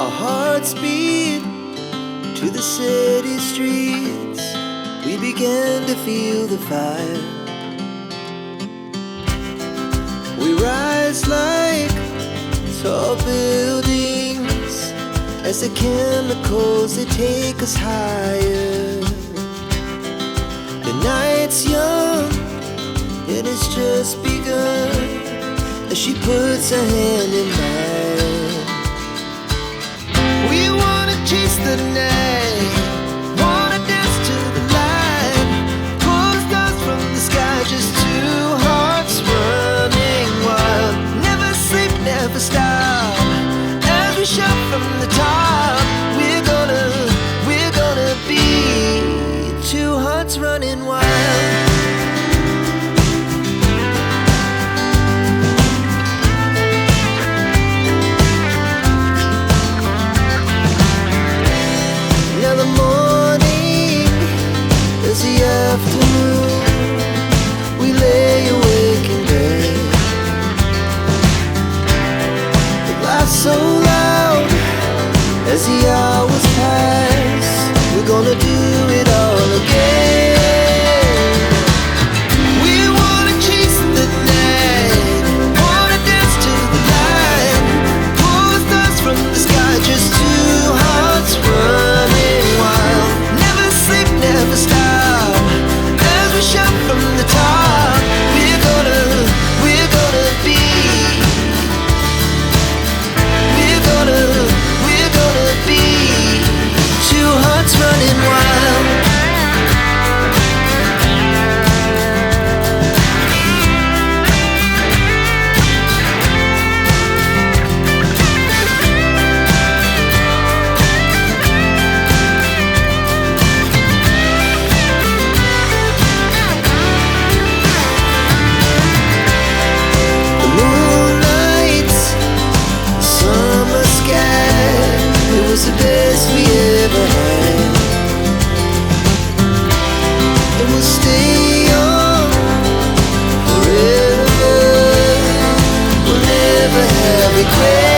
Our hearts beat to the city streets. We began to feel the fire. We rise like tall buildings as the chemicals, they take us higher. The night's young, it has just begun as she puts her hand in mine. We wanna chase the night, wanna dance to the light, pull the stars from the sky, just two hearts running wild. Never sleep, never stop, as we shout from the top. We're gonna be two hearts running wild. Afternoon, we lay awake in bed. It laughs so loud as the hours pass. We're gonna do it all again. We wanna chase the night, wanna dance to the light, pull the stars from the sky, just two hearts running wild. Never sleep, never stop, shout from the top. We're gonna be two hearts running wild. The best we ever had, and we'll stay on forever. We'll never have regret.